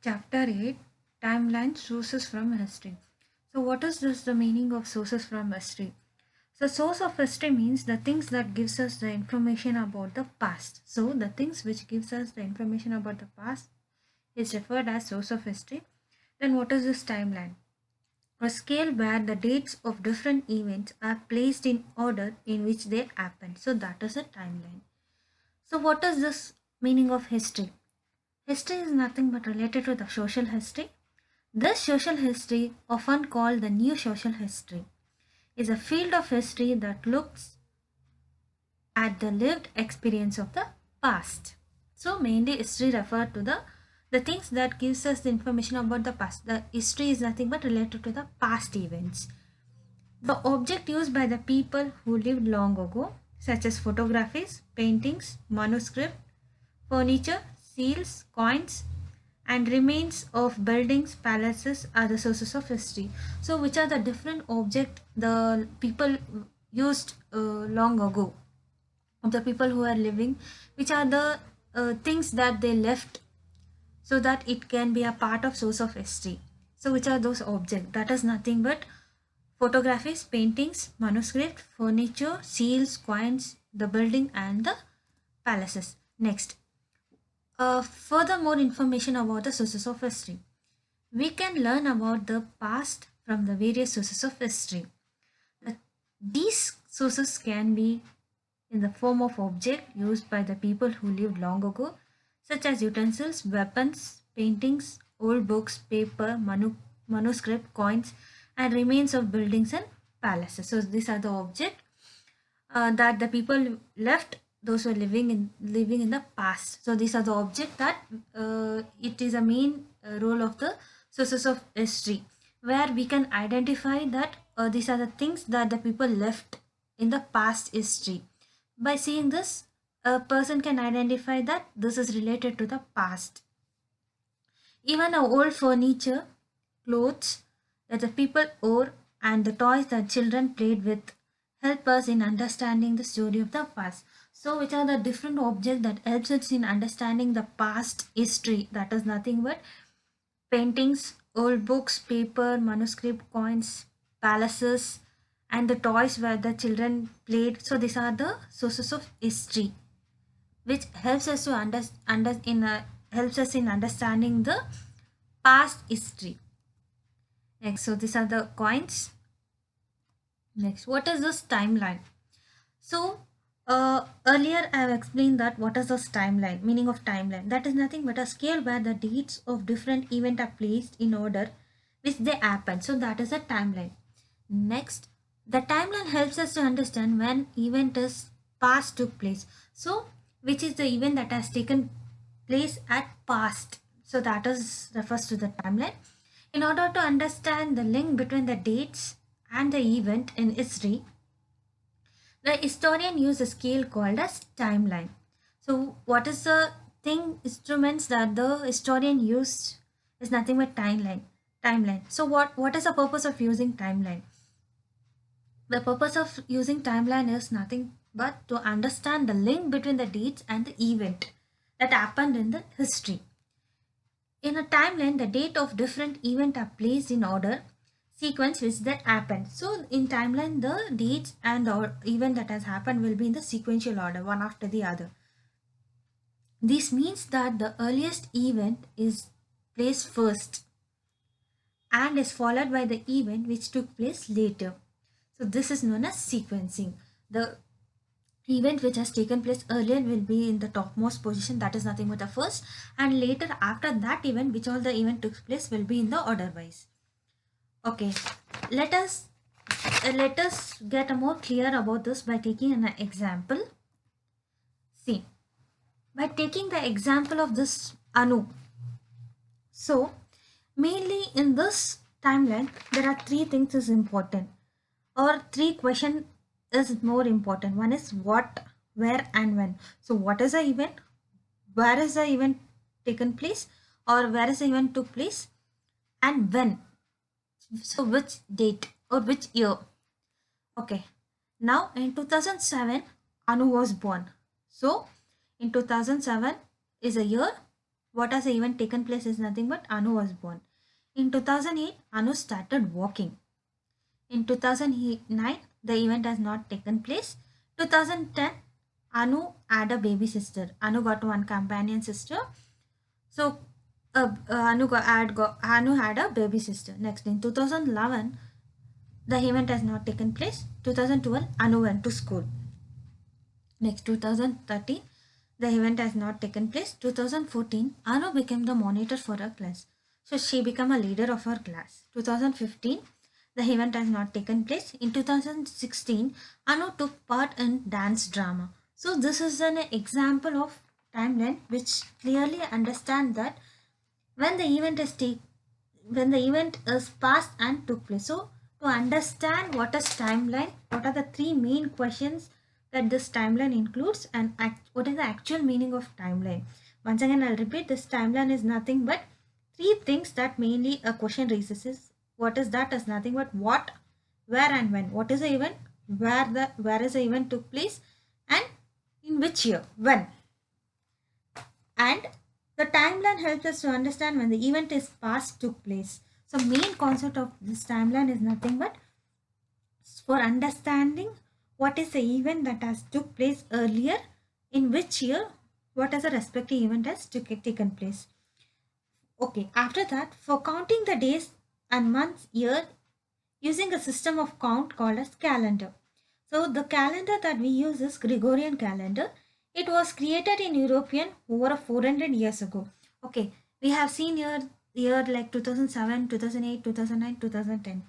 Chapter 8, Timeline Sources from History. So what is this the meaning of sources from history? So source of history means the things that gives us the information about the past. So the things which gives us the information about the past is referred as source of history. Then what is this timeline? A scale where the dates of different events are placed in order in which they happened. So that is a timeline. So what is this meaning of history? History is nothing but related to the social history. This social history, often called the new social history, is a field of history that looks at the lived experience of the past. So mainly history refer to the things that gives us the information about the past. The history is nothing but related to the past events. The object used by the people who lived long ago, such as photographies, paintings, manuscript, furniture, seals, coins, and remains of buildings, palaces are the sources of history. So, which are the different objects the people used long ago, of the people who are living, which are the things that they left so that it can be a part of source of history. So, which are those objects? That is nothing but photographies, paintings, manuscript, furniture, seals, coins, the building, and the palaces. Next, further more information about the sources of history. We can learn about the past from the various sources of history. These sources can be in the form of objects used by the people who lived long ago, such as utensils, weapons, paintings, old books, paper, manuscript, coins, and remains of buildings and palaces. So these are the objects that the people left, those who are living in the past. So these are the objects that it is a main role of the sources of history, where we can identify that these are the things that the people left in the past history. By seeing this, a person can identify that this is related to the past. Even our old furniture, clothes that the people wore, and the toys that children played with help us in understanding the story of the past. So, which are the different objects that helps us in understanding the past history? That is nothing but paintings, old books, paper, manuscript, coins, palaces, and the toys where the children played. So, these are the sources of history, which helps us to helps us in understanding the past history. Next, so these are the coins. Next, what is this timeline? So earlier I have explained that what is this timeline, meaning of timeline. That is nothing but a scale where the dates of different events are placed in order which they happen. So that is a timeline. Next, the timeline helps us to understand when event is past took place. So which is the event that has taken place at past. So that is refers to the timeline. In order to understand the link between the dates and the event in history, the historian used a scale called as timeline. So what is the thing instruments that the historian used is nothing but timeline. Timeline. So what is the purpose of using timeline? The purpose of using timeline is nothing but to understand the link between the dates and the event that happened in the history. In a timeline, the date of different event are placed in order sequence which that happened. So in timeline, the dates and the event that has happened will be in the sequential order, one after the other. This means that the earliest event is placed first and is followed by the event which took place later. So this is known as sequencing. The event which has taken place earlier will be in the topmost position, that is nothing but the first, and later after that event which all the event took place will be in the order wise. Okay, let us get more clear about this by taking an example. See, by taking the example of this Anu. So mainly in this timeline there are three things is important, or three question is more important. One is what, where, and when. So what is the event, where is the event taken place, or where is the event took place, and when. So which date or which year. Okay, now in 2007 Anu was born. So in 2007 is a year What has the event taken place is nothing but Anu was born. In 2008, Anu started walking. In 2009, the event has not taken place. 2010, Anu had a baby sister. Anu got one companion sister. So Anu had a baby sister. Next, in 2011, the event has not taken place. 2012, Anu went to school. Next, 2013, the event has not taken place. 2014, Anu became the monitor for her class. So she became a leader of her class. 2015, the event has not taken place. In 2016, Anu took part in dance drama. So this is an example of timeline which clearly understand that when the event is when the event is past and took place. So to understand what is timeline, what are the three main questions that this timeline includes, and what is the actual meaning of timeline. Once again, I'll repeat, this timeline is nothing but three things that mainly a question raises is what is that is nothing but what, where and when. What is the event, where is the event took place, and in which year, when. And the timeline helps us to understand when the event is past took place. So main concept of this timeline is nothing but for understanding what is the event that has took place earlier, in which year, what is the respective event has taken place. Okay, after that, for counting the days and months, year, using a system of count called as calendar. So the calendar that we use is Gregorian calendar. It was created in European over 400 years ago. Okay, we have seen year like 2007, 2008, 2009, 2010.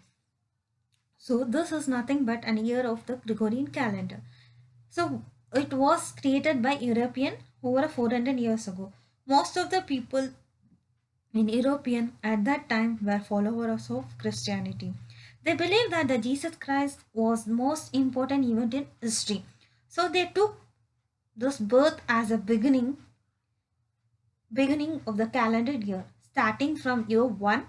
So this is nothing but an year of the Gregorian calendar. So it was created by European over 400 years ago. Most of the people in European at that time were followers of Christianity. They believed that the Jesus Christ was most important event in history. So they took this birth as a beginning of the calendar year. Starting from year 1,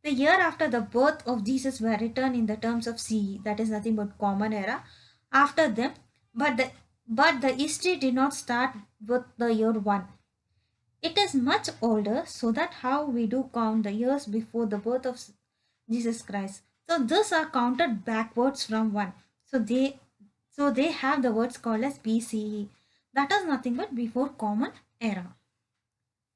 the year after the birth of Jesus were written in the terms of CE, that is nothing but common era, after them, but the history did not start with the year 1. It is much older, so that how we do count the years before the birth of Jesus Christ. So these are counted backwards from 1. So they have the words called as BCE. That is nothing but before common era.